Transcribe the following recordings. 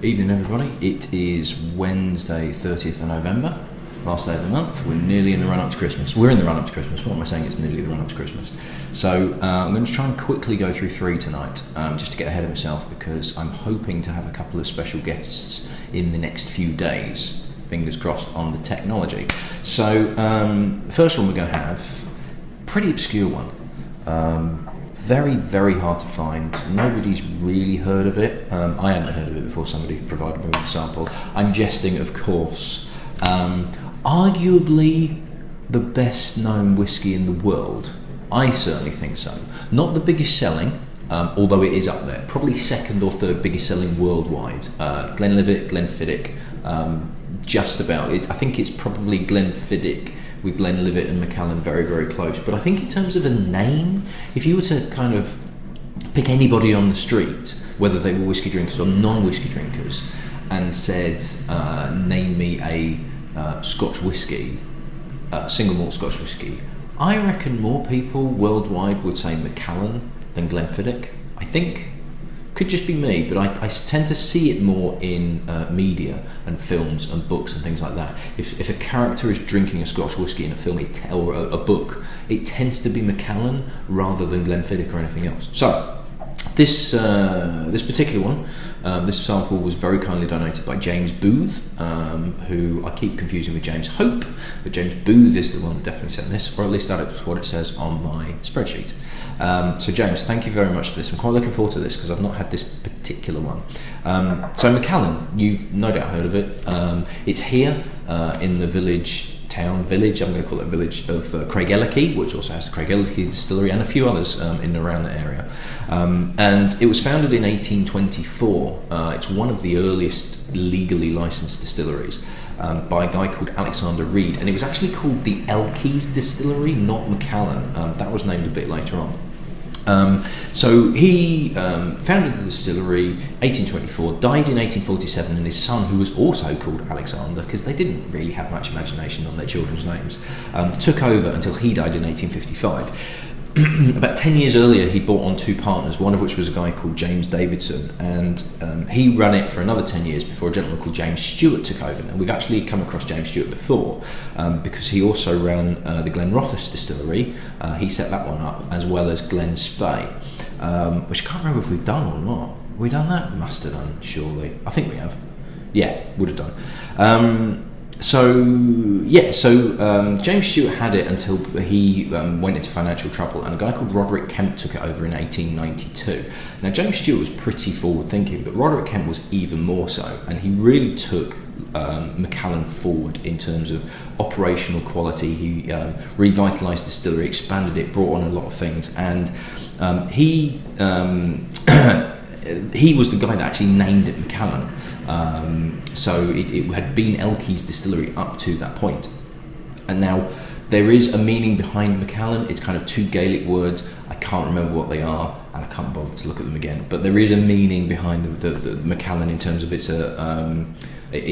Evening, everybody. It is Wednesday, 30th of November, last day of the month. We're nearly in the run-up to Christmas. We're in the run-up to Christmas. What am I saying? It's nearly the run-up to Christmas. So I'm going to try and quickly go through three tonight, just to get ahead of myself, because I'm hoping to have a couple of special guests in the next few days. Fingers crossed on the technology. So the first one we're going to have, pretty obscure one. Very, very hard to find. Nobody's really heard of it. I hadn't heard of it before somebody provided me with a sample. I'm jesting, of course. Arguably the best known whisky in the world. I certainly think so. Not the biggest selling, although it is up there. Probably second or third biggest selling worldwide. Glenlivet, Glenfiddich, just about. I think it's probably Glenfiddich with Glenlivet and Macallan very, very close. But I think in terms of a name, if you were to kind of pick anybody on the street, whether they were whiskey drinkers or non-whiskey drinkers, and said, name me a Scotch whiskey, single malt Scotch whiskey, I reckon more people worldwide would say Macallan than Glenfiddich. I think. Could just be me, but I tend to see it more in media and films and books and things like that. If a character is drinking a Scotch whisky in a film or a book, it tends to be Macallan rather than Glenfiddich or anything else. So this particular one, this sample was very kindly donated by James Booth, who I keep confusing with James Hope, but James Booth is the one that definitely sent this, or at least that is what it says on my spreadsheet. So James, thank you very much for this. I'm quite looking forward to this because I've not had this particular one. So Macallan, you've no doubt heard of it. It's here in the village, I'm going to call it village of Craigellachie, which also has the Craigellachie distillery and a few others in and around the area. And it was founded in 1824. It's one of the earliest legally licensed distilleries by a guy called Alexander Reid, and it was actually called the Elchies Distillery, not Macallan. That was named a bit later on. So he founded the distillery 1824, died in 1847, and his son, who was also called Alexander, because they didn't really have much imagination on their children's names, took over until he died in 1855. About 10 years earlier, he brought on two partners, one of which was a guy called James Davidson, and he ran it for another 10 years before a gentleman called James Stewart took over. And we've actually come across James Stewart before, because he also ran the Glenrothes distillery. He set that one up, as well as Glen Spey, which I can't remember if we've done or not. Have we done that? We must have done, surely. I think we have. Yeah, would have done. James Stewart had it until he went into financial trouble, and a guy called Roderick Kemp took it over in 1892. Now, James Stewart was pretty forward-thinking, but Roderick Kemp was even more so, and he really took Macallan forward in terms of operational quality. He revitalised the distillery, expanded it, brought on a lot of things, and he was the guy that actually named it Macallan. So it had been Elchies Distillery up to that point. And now there is a meaning behind Macallan. It's kind of two Gaelic words. I can't remember what they are, and I can't bother to look at them again. But there is a meaning behind the Macallan in terms of it's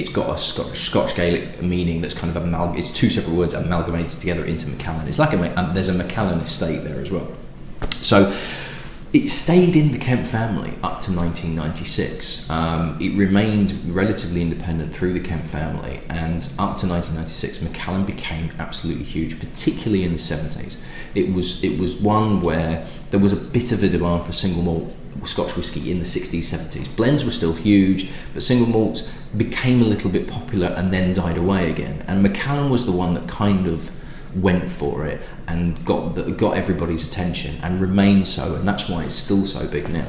got a Scotch Gaelic meaning that's kind of it's two separate words amalgamated together into Macallan. It's like there's a Macallan estate there as well. So it stayed in the Kemp family up to 1996. It remained relatively independent through the Kemp family, and up to 1996, Macallan became absolutely huge, particularly in the 70s. It was one where there was a bit of a demand for single malt Scotch whisky in the 60s, 70s. Blends were still huge, but single malts became a little bit popular and then died away again. And Macallan was the one that kind of went for it and got everybody's attention and remains so, and that's why it's still so big now.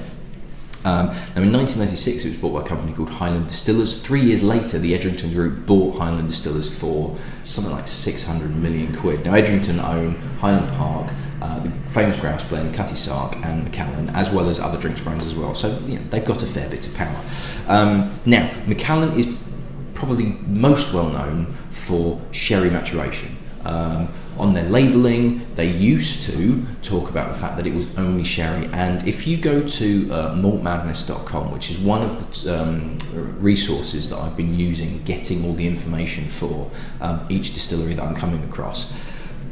Now in 1996 it was bought by a company called Highland Distillers. 3 years later the Edrington Group bought Highland Distillers for something like 600 million quid. Now Edrington own Highland Park, the famous Grouse Blend, Cutty Sark and Macallan, as well as other drinks brands as well, so they've got a fair bit of power. Now Macallan is probably most well known for sherry maturation. On their labelling, they used to talk about the fact that it was only sherry, and if you go to maltmadness.com, which is one of the resources that I've been using, getting all the information for each distillery that I'm coming across,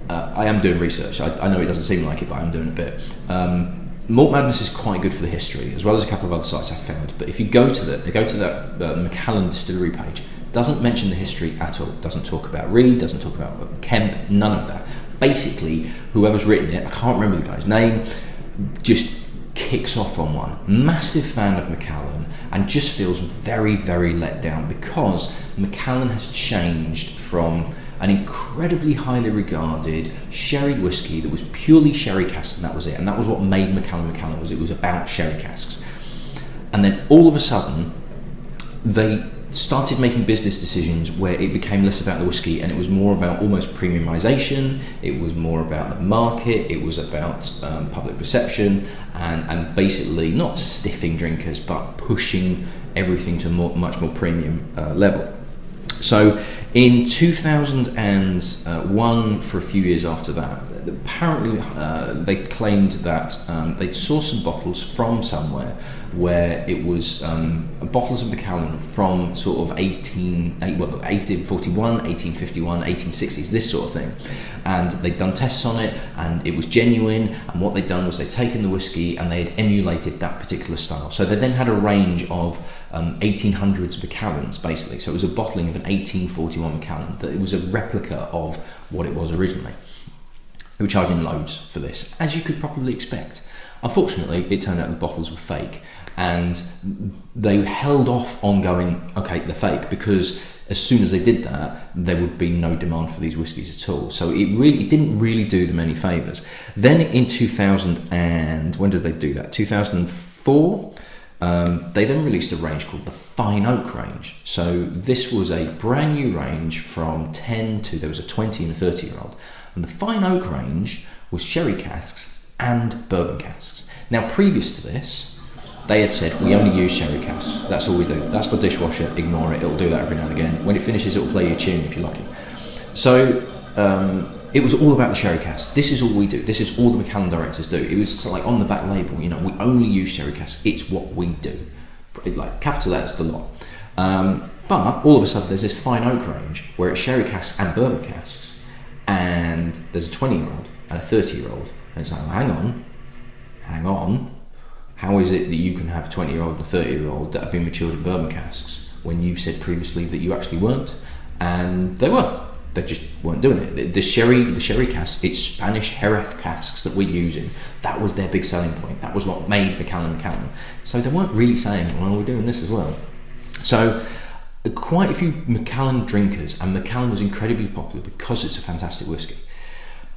I am doing research. I know it doesn't seem like it, but I'm doing a bit. Malt Madness is quite good for the history, as well as a couple of other sites I've found. But if you go to that Macallan distillery page, it doesn't mention the history at all. It doesn't talk about Reed, doesn't talk about Kemp, none of that. Basically, whoever's written it, I can't remember the guy's name, just kicks off on one. Massive fan of Macallan, and just feels very, very let down because Macallan has changed from an incredibly highly regarded sherry whiskey that was purely sherry casks, and that was it. And that was what made Macallan Macallan, was it was about sherry casks. And then all of a sudden, they started making business decisions where it became less about the whiskey and it was more about almost premiumization. It was more about the market. It was about public perception and basically not stiffing drinkers, but pushing everything to a much more premium level. So in 2001, for a few years after that, apparently they claimed that they'd sourced some bottles from somewhere where it was bottles of Macallan from sort of 1841, 1851, 1860s, this sort of thing. And they'd done tests on it and it was genuine, and what they'd done was they'd taken the whiskey and they had emulated that particular style. So they then had a range of 1800s Macallans, basically. So it was a bottling of an 1841 Macallan, that it was a replica of what it was originally. They were charging loads for this, as you could probably expect. Unfortunately, it turned out the bottles were fake, and they held off on going, okay, they're fake, because as soon as they did that, there would be no demand for these whiskies at all. So it didn't really do them any favours. Then in 2000 and, when did they do that? 2004, they then released a range called the Fine Oak range. So this was a brand new range from 10 to, there was a 20 and a 30-year-old. And the Fine Oak range was sherry casks and bourbon casks. Now, previous to this, they had said, we only use sherry casks. That's all we do. That's my dishwasher. Ignore it. It'll do that every now and again. When it finishes, it'll play you a tune if you're lucky. So it was all about the sherry casks. This is all we do. This is all the Macallan directors do. It was like on the back label, we only use sherry casks. It's what we do. Like capital letters, the lot. But all of a sudden, there's this Fine Oak range where it's sherry casks and bourbon casks. And there's a 20-year-old and a 30-year-old. And it's like, well, hang on. How is it that you can have a 20-year-old and a 30-year-old that have been matured in bourbon casks when you've said previously that you actually weren't? And they were. They just weren't doing it. The sherry casks, it's Spanish Jerez casks that we're using. That was their big selling point. That was what made Macallan Macallan. So they weren't really saying, well, we're doing this as well. So quite a few Macallan drinkers, and Macallan was incredibly popular because it's a fantastic whiskey.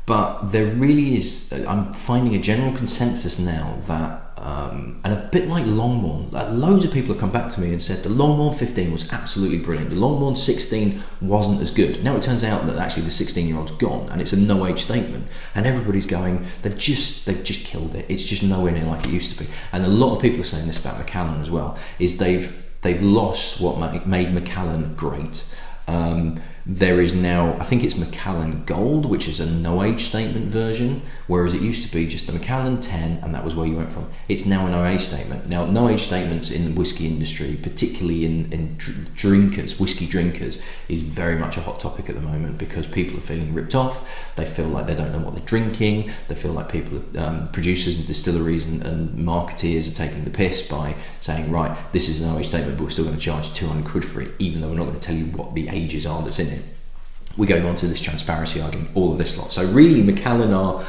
But there really is, I'm finding a general consensus now that, and a bit like Longmorn, loads of people have come back to me and said the Longmorn 15 was absolutely brilliant. The Longmorn 16 wasn't as good. Now it turns out that actually the 16-year-old's gone, and it's a no-age statement. And everybody's going, they've just killed it. It's just nowhere near like it used to be. And a lot of people are saying this about Macallan as well, is they've lost what made Macallan great. There is now, I think it's Macallan Gold, which is a no-age statement version, whereas it used to be just the Macallan 10, and that was where you went from. It's now a no-age statement. Now, no-age statements in the whiskey industry, particularly in drinkers, whiskey drinkers, is very much a hot topic at the moment because people are feeling ripped off. They feel like they don't know what they're drinking. They feel like people, producers and distilleries and marketeers are taking the piss by saying, right, this is a no-age statement, but we're still going to charge 200 quid for it, even though we're not going to tell you what the ages are that's in it. We're going on to this transparency argument, all of this lot. So really, Macallan are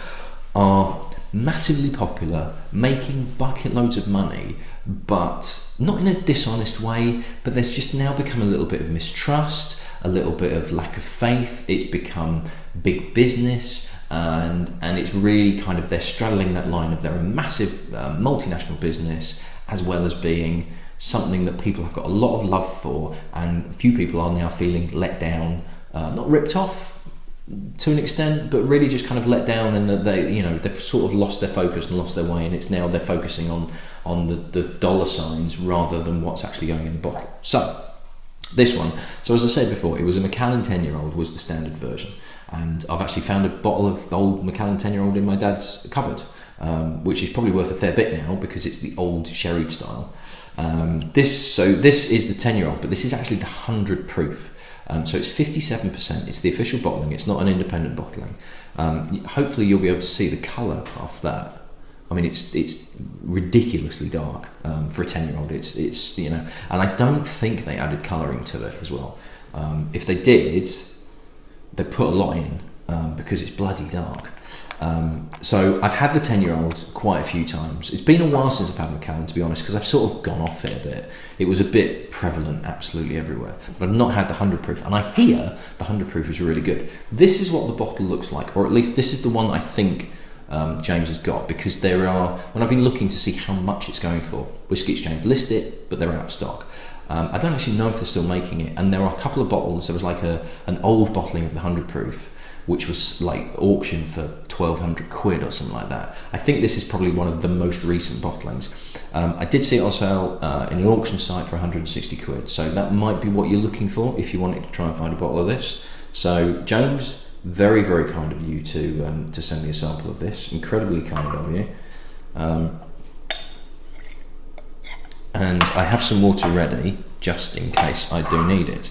massively popular, making bucket loads of money, but not in a dishonest way, but there's just now become a little bit of mistrust, a little bit of lack of faith. It's become big business, and it's really kind of, they're straddling that line of they're a massive multinational business, as well as being something that people have got a lot of love for, and a few people are now feeling let down, not ripped off to an extent, but really just kind of let down, and that they've sort of lost their focus and lost their way, and it's now they're focusing on the dollar signs rather than what's actually going in the bottle. So this one, so as I said before, it was a Macallan 10-year-old was the standard version, and I've actually found a bottle of old Macallan 10-year-old in my dad's cupboard, which is probably worth a fair bit now because it's the old sherried style. This is the 10-year-old, but this is actually the 100 proof. So it's 57%. It's the official bottling. It's not an independent bottling. Hopefully you'll be able to see the colour off that. I mean, it's ridiculously dark for a 10-year-old. It's you know, and I don't think they added colouring to it as well. If they did, they put a lot in because it's bloody dark. So I've had the 10-year-old quite a few times. It's been a while since I've had Macallan, to be honest, because I've sort of gone off it a bit. It was a bit prevalent absolutely everywhere. But I've not had the 100 proof, and I hear the 100 proof is really good. This is what the bottle looks like, or at least this is the one that I think James has got, because there are, when I've been looking to see how much it's going for, Whisky Exchange list it, but they're out of stock. I don't actually know if they're still making it, and there are a couple of bottles. There was like an old bottling of the 100 proof, which was like auctioned for 1,200 quid or something like that. I think this is probably one of the most recent bottlings. I did see it on sale in an auction site for 160 quid, so that might be what you're looking for if you wanted to try and find a bottle of this. So James, very, very kind of you to send me a sample of this. Incredibly kind of you. And I have some water ready just in case I do need it.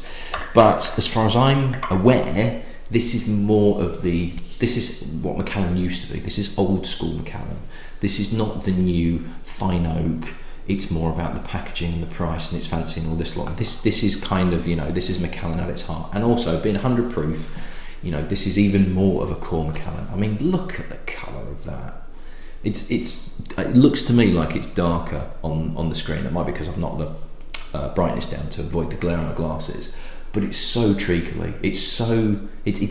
But as far as I'm aware, this is more of this is what Macallan used to be. This is old school Macallan. This is not the new fine oak. It's more about the packaging and the price and it's fancy and all this lot. This is kind of, you know, this is Macallan at its heart. And also being 100 proof, you know, this is even more of a core Macallan. I mean, look at the colour of that. It looks to me like it's darker on the screen. It might be because I've knocked the brightness down to avoid the glare on the glasses. But it's so treacly. It's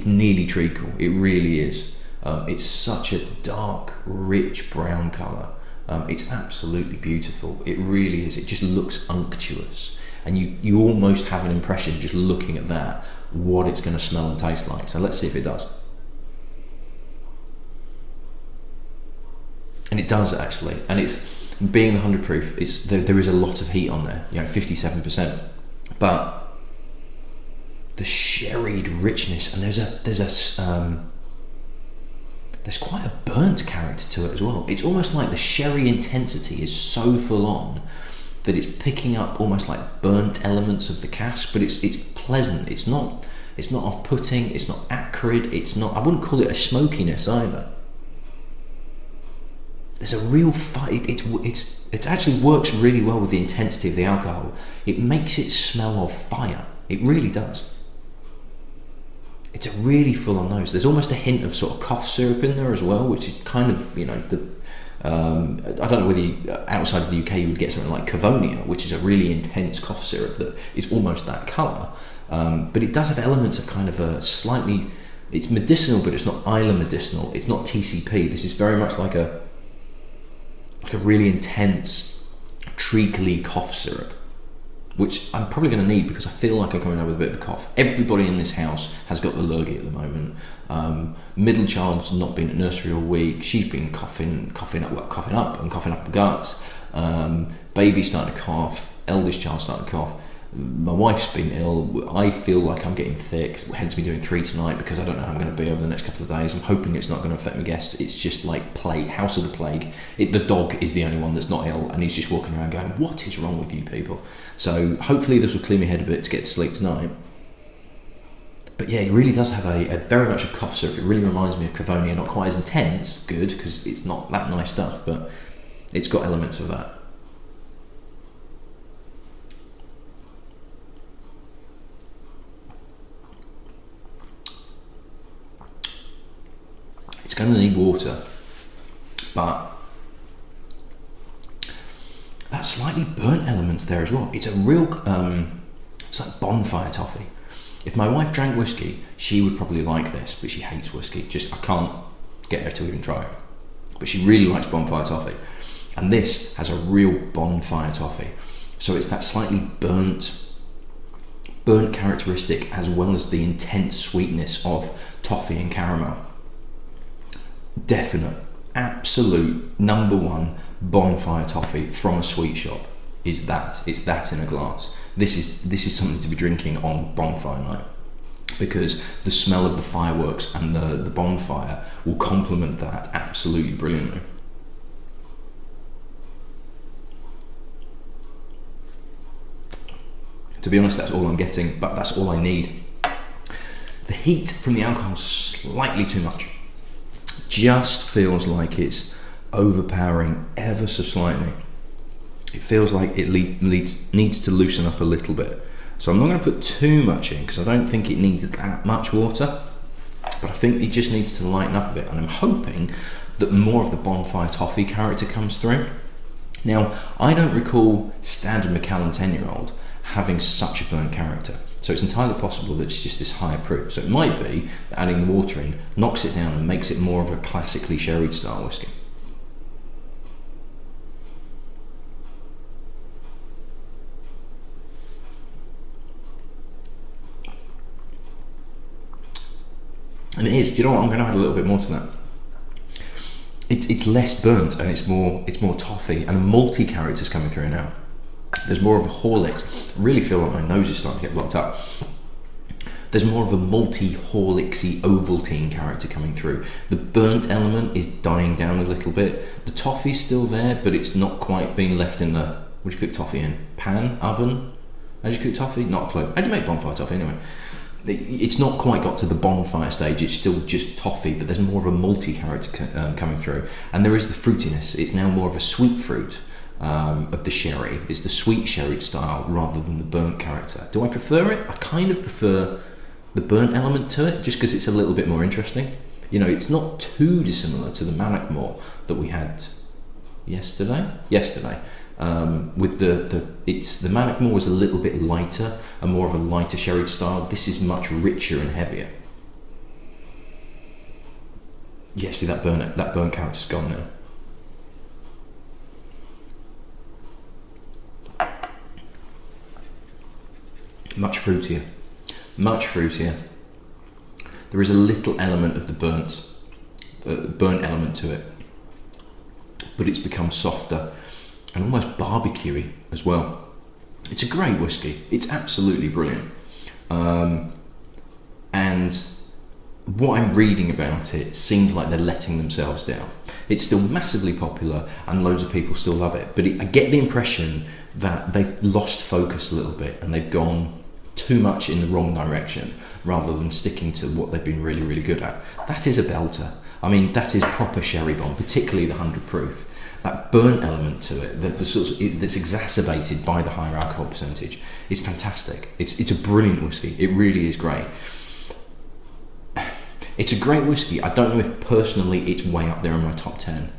nearly treacle. It really is. It's such a dark, rich brown colour. It's absolutely beautiful. It really is. It just looks unctuous, and you almost have an impression just looking at that what it's going to smell and taste like. So let's see if it does. And it does actually. And it's being 100 proof. There is a lot of heat on there. You know, 57%, but the sherried richness, and there's quite a burnt character to it as well. It's almost like the sherry intensity is so full on that it's picking up almost like burnt elements of the cask, but it's pleasant. It's not off-putting. It's not acrid. I wouldn't call it a smokiness either. There's a real fight. It actually works really well with the intensity of the alcohol. It makes it smell of fire. It really does. It's a really full-on nose. There's almost a hint of sort of cough syrup in there as well, which is kind of, you know, I don't know whether outside of the UK you would get something like Cavonia, which is a really intense cough syrup that is almost that colour. But it does have elements of kind of a slightly, it's medicinal, but it's not Isla medicinal. It's not TCP. This is very much like a really intense, treacly cough syrup, which I'm probably going to need because I feel like I'm coming out with a bit of a cough. Everybody in this house has got the lurgy at the moment. Middle child's not been at nursery all week. She's been coughing up the guts. Baby's starting to cough. Eldest child's starting to cough. My wife's been ill. I feel like I'm getting thick, hence me doing 3 tonight because I don't know how I'm going to be over the next couple of days. I'm hoping it's not going to affect my guests. It's just like plague, house of the plague. The dog is the only one that's not ill, and he's just walking around going, what is wrong with you people? So hopefully this will clear my head a bit to get to sleep tonight. But yeah, it really does have a very much a cough syrup. It really reminds me of Cavonia, not quite as intense, good, because it's not that nice stuff, but it's got elements of that. It's going to need water, but that slightly burnt elements there as well. It's a real, it's like bonfire toffee. If my wife drank whiskey, she would probably like this, but she hates whiskey. I can't get her to even try it. But she really likes bonfire toffee. And this has a real bonfire toffee. So it's that slightly burnt characteristic as well as the intense sweetness of toffee and caramel. Definite, absolute number one bonfire toffee from a sweet shop is that. It's that in a glass. This is something to be drinking on bonfire night, because the smell of the fireworks and the bonfire will complement that absolutely brilliantly. To be honest, that's all I'm getting, but that's all I need. The heat from the alcohol is slightly too much. Just feels like it's overpowering ever so slightly. It feels like it needs to loosen up a little bit. So I'm not going to put too much in because I don't think it needs that much water, but I think it just needs to lighten up a bit, and I'm hoping that more of the bonfire toffee character comes through. Now, I don't recall standard Macallan 10-year-old having such a burnt character, so it's entirely possible that it's just this higher proof. So it might be that adding the water in knocks it down and makes it more of a classically sherried style whiskey. And it is. Do you know what? I'm going to add a little bit more to that. It's less burnt and it's more toffee, and a malty character's coming through now. There's more of a Horlicks. I really feel like my nose is starting to get blocked up. There's more of a malty, Horlicksy, Ovaltine character coming through. The burnt element is dying down a little bit. The toffee's still there, but it's not quite being left in the, what do you cook toffee in? Pan? Oven? How do you cook toffee? Not a clue. How do you make bonfire toffee anyway? It's not quite got to the bonfire stage, it's still just toffee, but there's more of a malty character coming through, and there is the fruitiness. It's now more of a sweet fruit of the sherry. It's the sweet sherried style rather than the burnt character. Do I prefer it? I kind of prefer the burnt element to it, just because it's a little bit more interesting. You know, it's not too dissimilar to the Macallan that we had yesterday. With the Macallan was a little bit lighter and more of a lighter sherried style. This is much richer and heavier. Yeah, see that burnt character's gone now. Much fruitier. There is a little element of the burnt element to it, but it's become softer and almost barbecuey as well. It's a great whiskey. It's absolutely brilliant. And what I'm reading about it seems like they're letting themselves down. It's still massively popular and loads of people still love it, but I get the impression that they've lost focus a little bit and they've gone too much in the wrong direction rather than sticking to what they've been really, really good at. That is a belter. I mean, that is proper sherry bomb, particularly the 100 proof. That burnt element to it, that's exacerbated by the higher alcohol percentage, is fantastic. It's a brilliant whiskey. It really is great. It's a great whiskey. I don't know if personally it's way up there in my top 10.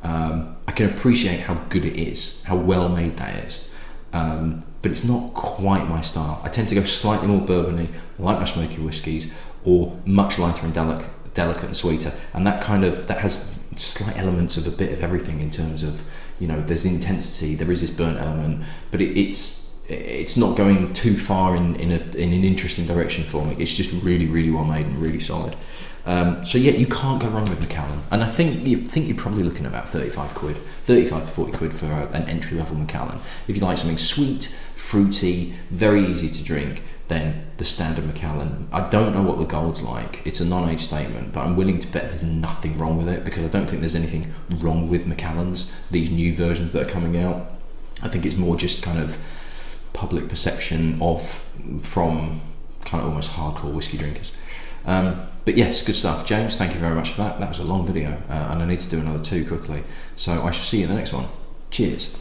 I can appreciate how good it is, how well made that is. But it's not quite my style. I tend to go slightly more bourbony, like my smoky whiskies, or much lighter and delicate and sweeter. And that has slight elements of a bit of everything in terms of, you know, there's the intensity, there is this burnt element, but it's not going too far in an interesting direction for me. It's just really, really well made and really solid. So yeah, you can't go wrong with Macallan, and I think you're probably looking at about 35 to 40 quid for an entry level Macallan. If you like something sweet, fruity, very easy to drink, then the standard Macallan. I don't know what the gold's like. It's a non-age statement, but I'm willing to bet there's nothing wrong with it, because I don't think there's anything wrong with Macallans, these new versions that are coming out. I think it's more just kind of public perception from kind of almost hardcore whiskey drinkers. But yes, good stuff. James, thank you very much for that. That was a long video, and I need to do another 2 quickly. So I shall see you in the next one. Cheers.